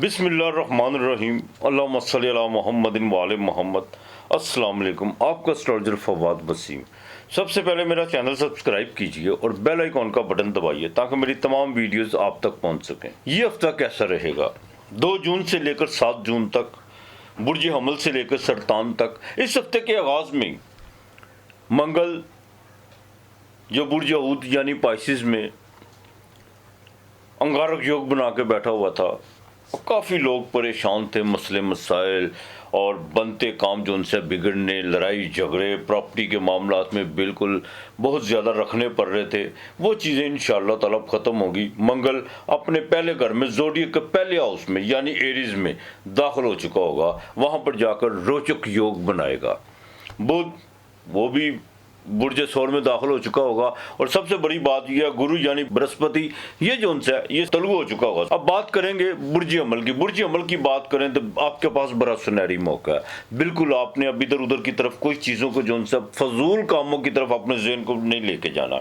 बिस्मिल्लाहिर्रहमानिर्रहीम अल्लाहुम्मा सल्ली अला मुहम्मदिन व आले मोहम्मद। अस्सलाम वालेकुम, आपका एस्ट्रोलॉजर फवाद वसीम। सबसे पहले मेरा चैनल सब्सक्राइब कीजिए और बेल आइकॉन का बटन दबाइए ताकि मेरी तमाम वीडियोस आप तक पहुंच सकें। ये हफ्ता कैसा रहेगा? 2 जून से लेकर 7 जून तक, बुर्ज हमल से लेकर सरतान तक। इस हफ्ते के आगाज़ में मंगल जो बुर्ज हूत यानी पाइसिस में अंगारक योग बना के बैठा हुआ था, काफ़ी लोग परेशान थे। मसले मसाइल और बनते काम जो उनसे बिगड़ने, लड़ाई झगड़े, प्रॉपर्टी के मामलात में बिल्कुल बहुत ज़्यादा रखने पड़ रहे थे, वो चीज़ें इंशाअल्लाह ताला ख़त्म होगी। मंगल अपने पहले घर में, ज़ोडिएक के पहले हाउस में यानी एरीज में दाखिल हो चुका होगा। वहाँ पर जाकर रोचक योग बनाएगा। बुध वो भी बुर्ज सौर में दाखिल हो चुका होगा। और सबसे बड़ी बात यह, गुरु यानी बृहस्पति ये जो उनसे ये तेलुगु हो चुका होगा। अब बात करेंगे बुर्ज अमल की। बुर्ज अमल की बात करें तो आपके पास बड़ा सुनहरी मौका है। बिल्कुल आपने अब इधर उधर की तरफ कोई चीज़ों को जो उनसे फजूल कामों की तरफ अपने जहन को नहीं लेके जाना।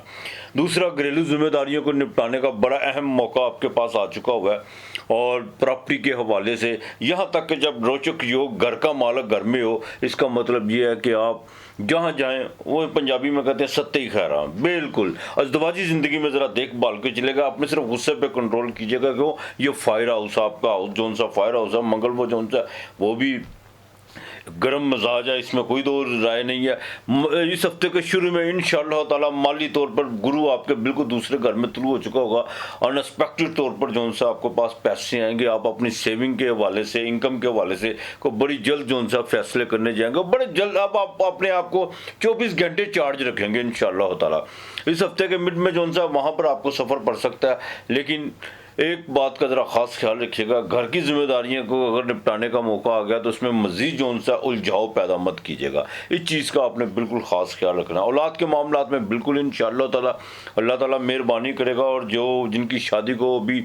दूसरा, घरेलू जिम्मेदारियों को निपटाने का बड़ा अहम मौका आपके पास आ चुका हुआ है। और प्रॉपर्टी के हवाले से यहाँ तक कि जब रोचक योग घर का मालक घर में हो, इसका मतलब ये है कि आप जहाँ जाएं, वो पंजाबी में कहते हैं सत्ते ही खैरा। बिल्कुल अज़दवाजी ज़िंदगी में ज़रा देखभाल के चलेगा। अपने सिर्फ गुस्से पे कंट्रोल कीजिएगा। क्यों? ये फायर हाउस आपका हाउस जो सा फायर हाउस है, मंगल वो जो सा वो भी गर्म मिजाज है, इसमें कोई दो राय नहीं है। इस हफ्ते के शुरू में इंशाअल्लाह ताला माली तौर पर गुरु आपके बिल्कुल दूसरे घर में तुलू हो चुका होगा। अनएक्सपेक्टेड तौर पर जो सा आपके पास पैसे आएंगे, आप अपनी सेविंग के हवाले से, इनकम के हवाले से को बड़ी जल्द जो सा फैसले करने जाएंगे। बड़े जल्द अब आप अपने आप को 24 घंटे चार्ज रखेंगे इंशाअल्लाह ताला। इस हफ्ते के मिड में जो सा वहाँ पर आपको सफ़र पड़ सकता है, लेकिन एक बात का ज़रा ख़ास ख्याल रखिएगा, घर की जिम्मेदारियों को अगर निपटाने का मौका आ गया तो उसमें मज़ीद जो उनसा उलझाव पैदा मत कीजिएगा। इस चीज़ का आपने बिल्कुल ख़ास ख्याल रखना। औलाद के मामलात में बिल्कुल इंशाअल्लाह ताला अल्लाह ताला मेहरबानी करेगा। और जो जिनकी शादी को अभी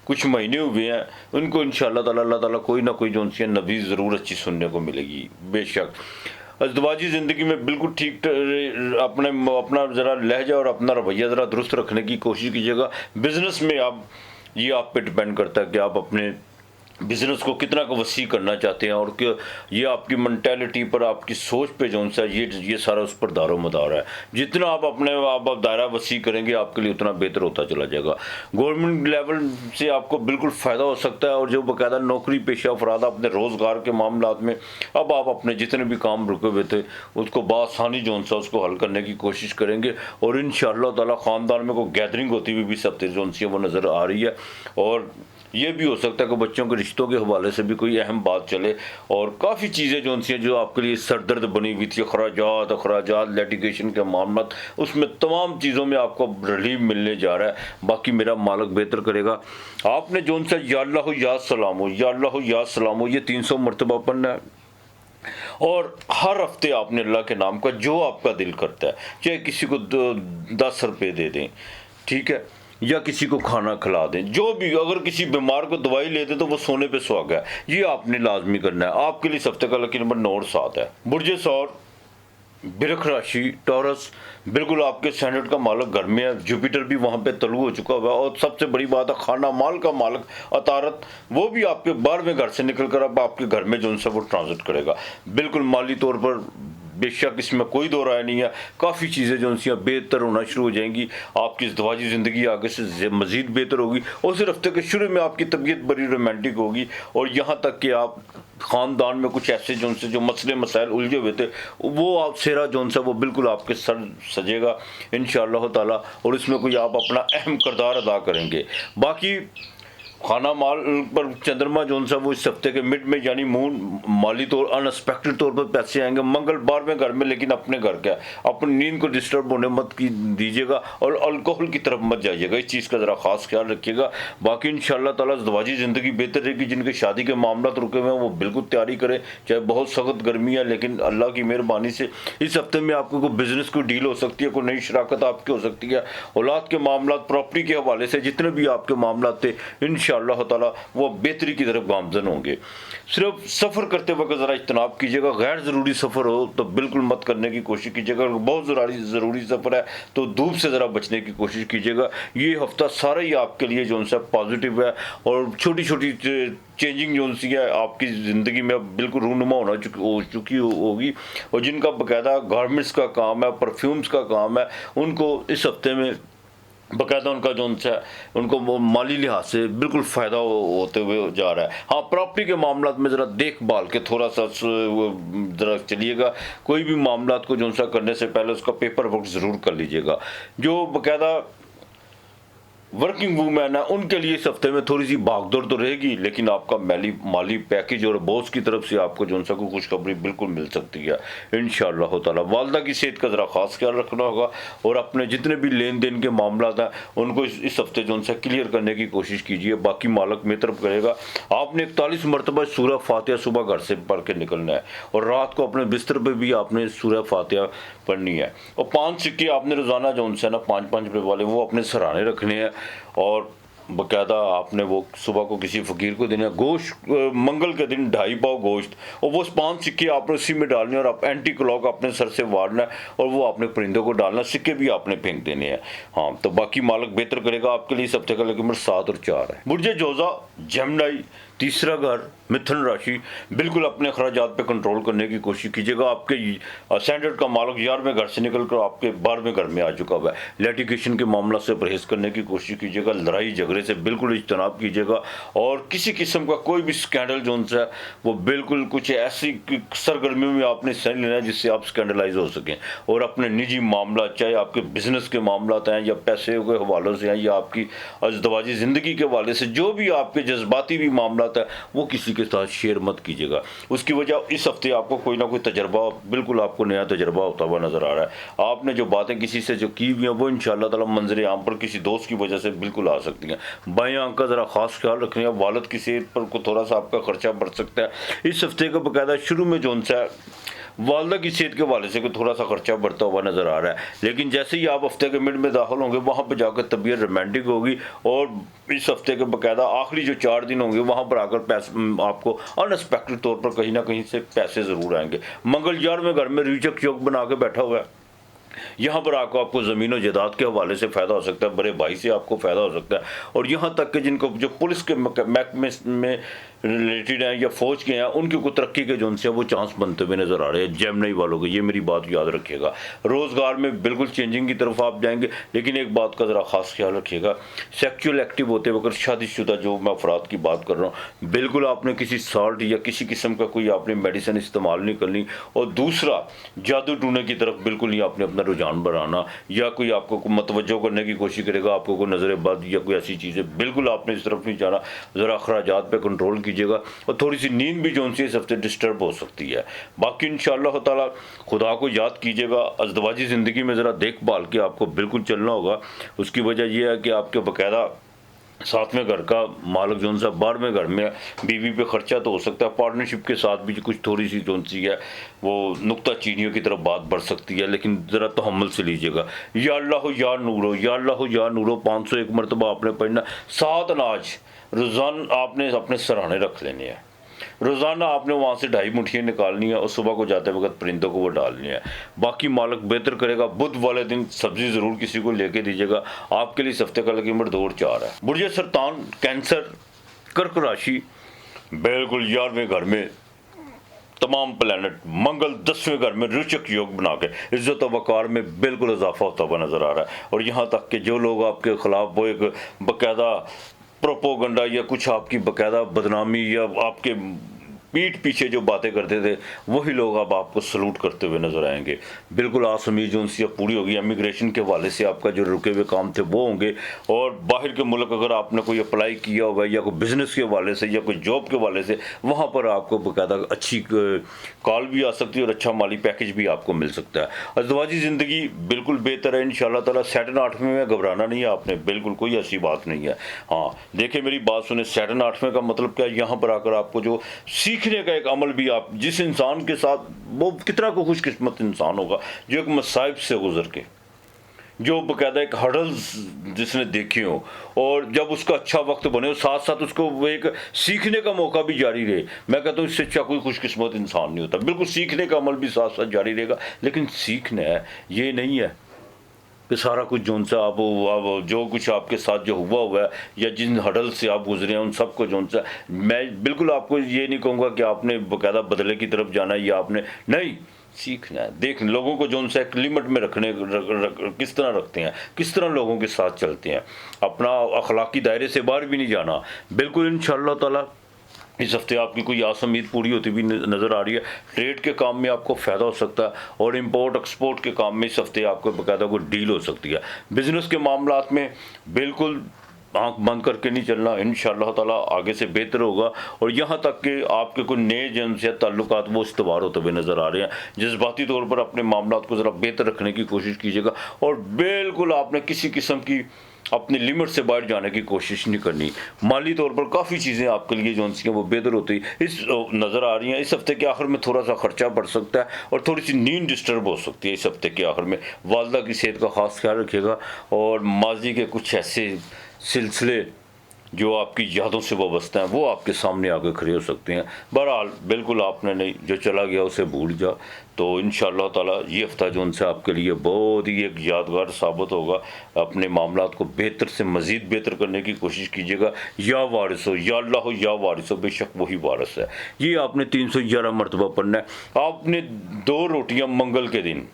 कुछ महीने हुए हैं, उनको इंशाअल्लाह ताला अल्लाह ताला कोई ना कोई जो उनसी नबी ज़रूर अच्छी सुनने को मिलेगी। बेशक अज़दवाजी ज़िंदगी में बिल्कुल ठीक अपना ज़रा लहजा और अपना रवैया ज़रा दुरुस्त रखने की कोशिश कीजिएगा। बिज़नेस में ये आप पे डिपेंड करता है कि आप अपने बिज़नेस को कितना का वसी करना चाहते हैं, और कि ये आपकी मेंटालिटी पर, आपकी सोच पे जो सा ये सारा उस पर दारोमदार है। जितना आप अपने आप दायरा वसी करेंगे, आपके लिए उतना बेहतर होता चला जाएगा। गवर्नमेंट लेवल से आपको बिल्कुल फ़ायदा हो सकता है। और जो बाकायदा नौकरी पेशा अफराद अपने रोज़गार के मामलात में अब आप अपने जितने भी काम रुके हुए थे उसको बआसानी जो सा उसको हल करने की कोशिश करेंगे। और इंशाअल्लाह ताला ख़ानदान में कोई गैदरिंग होती हुई भी सब जो सी वो नज़र आ रही है। और ये भी हो सकता है कि बच्चों के रिश्तों के हवाले से भी कोई अहम बात चले। और काफ़ी चीज़ें जो उनसे जो आपके लिए सरदर्द बनी हुई थी, अखराजात लिटिगेशन के मामला, उसमें तमाम चीज़ों में आपको रिलीफ मिलने जा रहा है। बाकी मेरा मालिक बेहतर करेगा। आपने जो उनसे या अल्लाह या सलाम हो, या अल्लाह या सलाम हो, ये 300 मरतबा पढ़ना है। और हर हफ्ते आपने अल्लाह के नाम का जो आपका दिल करता है, चाहे किसी को 10 रुपये दे दें, ठीक है, या किसी को खाना खिला दें, जो भी, अगर किसी बीमार को दवाई ले दें तो वो सोने पे सुहागा है, ये आपने लाजमी करना है। आपके लिए हफ्ते का लकी नंबर 9 और 7 है। बुर्ज सौर बिरख राशि टॉरस, बिल्कुल आपके सैनेट का मालिक घर में है। जुपिटर भी वहाँ पे तलु हो चुका हुआ है। और सबसे बड़ी बात है, खाना माल का मालिक अतारत, वो भी आपके 12वें घर से निकल कर अब आपके घर में जो उनसे वो ट्रांजिट करेगा। बिल्कुल माली तौर पर बेशक इसमें कोई दो राय नहीं है। काफ़ी चीज़ें जो उनसे बेहतर होना शुरू हो जाएंगी। आपकी इज़दवाजी ज़िंदगी आगे से मज़ीद बेहतर होगी। और सिर्फ हफ्ते के शुरू में आपकी तबीयत बड़ी रोमांटिक होगी। और यहाँ तक कि आप ख़ानदान में कुछ ऐसे जो उनसे जो मसले मसाइल उलझे हुए थे, वो आप सेरा जो उनसे वो बिल्कुल आपके सर सजेगा इंशाअल्लाह ताला। और इसमें कोई आप अपना अहम किरदार अदा करेंगे। बाकी खाना माल पर चंद्रमा जो सा वो इस हफ्ते के मिड में यानी मून माली तौर अनएक्सपेक्टेड तौर पर पैसे आएंगे। मंगल 12वें घर में, लेकिन अपने घर का, अपनी नींद को डिस्टर्ब होने मत दीजिएगा। और अल्कोहल की तरफ मत जाइएगा। इस चीज़ का ज़रा ख़ास ख्याल रखिएगा। बाकी इंशाअल्लाह ताला ज़वाजी ज़िंदगी बेहतर रहेगी। जिनके शादी के मामला रुके हुए हैं वो बिल्कुल तैयारी करें, चाहे बहुत सख्त गर्मी है, लेकिन अल्लाह की मेहरबानी से इस हफ्ते में आपको कोई बिज़नेस की डील हो सकती है, कोई नई शराकत आपकी हो सकती है। औलाद के मामला, प्रॉपर्टी के हवाले से जितने भी आपके मामला थे, इंशाअल्लाह इंशाअल्लाह ताला वो बेहतरी की तरफ गामज़न होंगे। सिर्फ सफ़र करते वक्त ज़रा इज्तनाब कीजिएगा, गैर ज़रूरी सफ़र हो तो बिल्कुल मत करने की कोशिश कीजिएगा। अगर बहुत ज़रूरी सफ़र है तो धूप से ज़रा बचने की कोशिश कीजिएगा। ये हफ्ता सारा ही आपके लिए जो है पॉजिटिव है और छोटी छोटी चेंजिंग जो सी है आपकी ज़िंदगी में अब बिल्कुल रूनुमा हो चुकी होगी। और जिनका बाकायदा गारमेंट्स का काम है, परफ्यूम्स का काम है, उनको इस हफ्ते में बाकायदा उनका जो है उनको माली लिहाज से बिल्कुल फ़ायदा होते हुए जा रहा है। हाँ, प्रॉपर्टी के मामला में ज़रा देखभाल के थोड़ा सा ज़रा चलिएगा। कोई भी मामला को जो सा करने से पहले उसका पेपर वर्क ज़रूर कर लीजिएगा। जो बाकायदा वर्किंग वूमेन है उनके लिए इस हफ्ते में थोड़ी सी भागदौड़ तो रहेगी, लेकिन आपका माली पैकेज और बॉस की तरफ से आपको जो सा खुशखबरी बिल्कुल मिल सकती है इंशाअल्लाह ताला। वालदा की सेहत का ज़रा ख़ास ख्याल रखना होगा और अपने जितने भी लेन देन के मामला हैं उनको इस हफ्ते जो सा क्लियर करने की कोशिश कीजिए। बाकी मालक मेरी तरफ करेगा। आपने 41 मरतबा सूरह फातिहा सुबह घर से पढ़ के निकलना है और रात को अपने बिस्तर पर भी आपने सूरह फातिहा पढ़नी है। और 5 सिक्के आपने रोज़ाना जो उनसे ना 5-5 रुपये वाले वो अपने सराहने रखने हैं और बाकायदा आपने वो सुबह को किसी फ़कीर को देना है। गोश्त मंगल के दिन 2.5 पाव गोश्त और वो 5 सिक्के आपने उसी में डालने और आप एंटी क्लॉक अपने सर से वारना है और वो आपने परिंदों को डालना, सिक्के भी आपने फेंक देने हैं। हाँ, तो बाकी मालक बेहतर करेगा आपके लिए। इस हफ्ते का नंबर 7 और 4 है। बुर्जे जोजा जेमिनी, तीसरा घर मिथुन राशि, बिल्कुल अपने अखराजात पे कंट्रोल करने की कोशिश कीजिएगा। आपके स्टैंडर्ड का मालक 11वें घर से निकलकर आपके 12वें घर में आ चुका हुआ है। लिटिगेशन के मामला से परहेज करने की कोशिश कीजिएगा। लड़ाई झगड़े से बिल्कुल इज्तनाब कीजिएगा और किसी किस्म का कोई भी स्कैंडल जो है वो बिल्कुल कुछ ऐसी सरगर्मियों में आपने हिस्सा नहीं लेना है जिससे आप स्कैंडलाइज हो सकें। और अपने निजी मामला, चाहे आपके बिजनेस के मामला हैं या पैसे के हवालों से हैं या आपकी अज़दवाजी ज़िंदगी के हवाले से, जो भी आपके जज्बाती भी मामला है वो किसी के साथ शेयर मत कीजिएगा। उसकी वजह इस हफ्ते आपको कोई ना कोई तजर्बा, बिल्कुल आपको नया तजर्बा होता हुआ नजर आ रहा है। आपने जो बातें किसी से जो की हुई हैं वो इंशाअल्लाह ताला मंजर आम पर किसी दोस्त की वजह से बिल्कुल आ सकती हैं। बाएं आंख का ज़रा खास ख्याल रखना है। वालिद की सेहत पर को थोड़ा सा आपका खर्चा बढ़ सकता है। इस हफ्ते का बाकायदा शुरू में जो सा वालदा की सेहत के हवाले से कोई थोड़ा सा खर्चा बढ़ता हुआ नज़र आ रहा है, लेकिन जैसे ही आप हफ्ते के मिड में दाखिल होंगे वहाँ पर जाकर तबीयत रोमांटिक होगी और इस हफ्ते के बाकायदा आखिरी जो 4 दिन होंगे वहाँ पर आकर पैसे आपको अनएक्सपेक्टेड तौर पर कहीं ना कहीं से पैसे ज़रूर आएंगे। मंगल 11वें घर में रिचक योग बना के बैठा हुआ है। यहाँ पर आपको ज़मीन और जायदाद के हवाले से फ़ायदा हो सकता है, बड़े भाई से आपको फ़ायदा हो सकता है। और यहाँ तक कि जिनको जो पुलिस के महकमे में रिलेटेड हैं या फौज के हैं उनकी को तरक्की के जो उनसे वो चांस बनते हुए नज़र आ रहे हैं जेमिनी वालों को। ये मेरी बात याद रखिएगा। रोज़गार में बिल्कुल चेंजिंग की तरफ आप जाएंगे, लेकिन एक बात का ज़रा ख़ास ख्याल रखिएगा, सेक्सुअल एक्टिव होते वक्त शादीशुदा जो मैं अफराद की बात कर रहा हूँ, बिल्कुल आपने किसी साल्ट या किसी किस्म का कोई आपने मेडिसिन इस्तेमाल नहीं करनी। और दूसरा, जादू टूने की तरफ बिल्कुल नहीं आपने अपना रुझान बढ़ाना या कोई आपको मतवज्जो करने की कोशिश करेगा, आपको कोई नज़र बद या कोई ऐसी चीज़ें, बिल्कुल आपने इस तरफ नहीं जाना। ज़रा अखराजात पे कंट्रोल कीजिएगा और थोड़ी सी नींद भी जो उनसे इस हफ्ते डिस्टर्ब हो सकती है। बाकी इंशाअल्लाह ताला खुदा को याद कीजिएगा। अज़दवाजी ज़िंदगी में ज़रा देखभाल के आपको बिल्कुल चलना होगा। उसकी वजह यह है कि आपके बाकायदा 7वें घर का मालक जो सा 12वें घर में बीवी पे खर्चा तो हो सकता है। पार्टनरशिप के साथ भी कुछ थोड़ी सी जो सी है वो नुक्ता चीनियों की तरफ बात बढ़ सकती है, लेकिन ज़रा तहम्मुल से लीजिएगा। या अल्लाह या नूरो, या अल्लाह या नूरो 501 मरतबा आपने पढ़ना। 7 अनाज रोज़ाना आपने अपने सराहने रख लेने हैं। रोज़ाना आपने वहाँ से 2.5 मुठियाँ निकालनी है और सुबह को जाते वक्त परिंदों को वो डालनी है। बाकी मालक बेहतर करेगा। बुध वाले दिन सब्जी ज़रूर किसी को लेके दीजिएगा। आपके लिए इस हफ्ते का नंबर 2 और 4 है। बुर्जे सरतान, कैंसर, कर्क राशि, बिल्कुल 11वें घर में तमाम प्लैनेट, मंगल 10वें घर में रुचक योग बना के इज्जत और वक़ार में बिल्कुल इजाफा होता हुआ नज़र आ रहा है। और यहाँ तक कि जो लोग आपके ख़िलाफ़ वो एक बाकायदा प्रोपोगंडा या कुछ आपकी बाकायदा बदनामी या आपके पीठ पीछे जो बातें करते थे वही लोग अब आपको सलूट करते हुए नजर आएंगे। बिल्कुल आसमी जो उनसी अब पूरी होगी। इमिग्रेशन के हवाले से आपका जो रुके हुए काम थे वो होंगे। और बाहर के मुल्क अगर आपने कोई अप्लाई किया होगा या कोई बिज़नेस के हवाले से या कोई जॉब के हवाले से, वहाँ पर आपको बाकायदा अच्छी कॉल भी आ सकती है और अच्छा माली पैकेज भी आपको मिल सकता है। अज़दवाजी ज़िंदगी बिल्कुल बेहतर है इंशाअल्लाह ताला। सैटर्न 8वें में घबराना नहीं है आपने, बिल्कुल कोई ऐसी बात नहीं है। हाँ देखिए मेरी बात सुने, सैटर्न 8वें का मतलब क्या है, यहाँ पर आकर आपको जो सीखने का एक अमल भी, आप जिस इंसान के साथ वो कितना को खुशकिस्मत इंसान होगा जो एक मसाइब से गुजर के जो बाकायदा एक हर्डल्स जिसने देखी हो, और जब उसका अच्छा वक्त बने और साथ साथ उसको वो एक सीखने का मौका भी जारी रहे। मैं कहता हूँ इससे अच्छा कोई खुशकिस्मत इंसान नहीं होता। बिल्कुल सीखने का अमल भी साथ साथ जारी रहेगा, लेकिन सीखना है, ये नहीं है कि सारा कुछ जोन सा आप जो कुछ आपके साथ जो हुआ है या जिन हडल से आप गुजरे हैं उन सबको जोन सा, मैं बिल्कुल आपको ये नहीं कहूँगा कि आपने बाकायदा बदले की तरफ जाना है या आपने नहीं, सीखना है। देख लोगों को जोन सा एक लिमिट में किस तरह रखते हैं, किस तरह लोगों के साथ चलते हैं, अपना अखलाकी दायरे से बाहर भी नहीं जाना। बिल्कुल इंशाअल्लाह ताला इस हफ्ते आपकी कोई आस उम्मीद पूरी होती भी नज़र आ रही है। ट्रेड के काम में आपको फ़ायदा हो सकता है और इंपोर्ट एक्सपोर्ट के काम में इस हफ्ते आपको बाकायदा कोई डील हो सकती है। बिज़नेस के मामलात में बिल्कुल आंख बंद करके नहीं चलना, इंशाअल्लाह ताला आगे से बेहतर होगा। और यहाँ तक कि आपके कोई नए जिनसे ताल्लुकात वो इस्तवार होते हुए नज़र आ रहे हैं। जज्बाती तौर पर अपने मामलात को ज़रा बेहतर रखने की कोशिश कीजिएगा और बिल्कुल आपने किसी किस्म की अपनी लिमिट से बाहर जाने की कोशिश नहीं करनी। माली तौर पर काफ़ी चीज़ें आपके लिए जो सी हैं वो बेहतर होती इस नज़र आ रही हैं। इस हफ्ते के आखिर में थोड़ा सा खर्चा बढ़ सकता है और थोड़ी सी नींद डिस्टर्ब हो सकती है इस हफ्ते के आखिर में। वालदा की सेहत का ख़ास ख्याल रखिएगा और माजी के कुछ ऐसे सिलसिले जो आपकी यादों से वाबस्ता हैं वो आपके सामने आके खड़े हो सकते हैं। बहरहाल बिल्कुल आपने नहीं, जो चला गया उसे भूल जा। तो इंशाअल्लाह ताला ये हफ्ता जो उनसे आपके लिए बहुत ही एक यादगार साबित होगा। अपने मामलात को बेहतर से मज़ीद बेहतर करने की कोशिश कीजिएगा। या वारिस हो या अल्लाह हो या वारिस हो, बेशक वही वारिस है। ये आपने 311 मरतबा पढ़ना है। आपने 2 रोटियाँ मंगल के दिन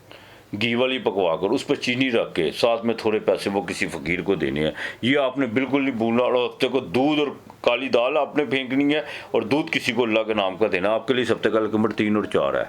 घी वाली पकवा कर उस पर चीनी रख के साथ में थोड़े पैसे वो किसी फ़कीर को देने हैं। ये आपने बिल्कुल नहीं भूलना। और हफ्ते को दूध और काली दाल आपने फेंकनी है और दूध किसी को अल्लाह के नाम का देना। आपके लिए इस हफ्ते का नंबर 3 और 4 है।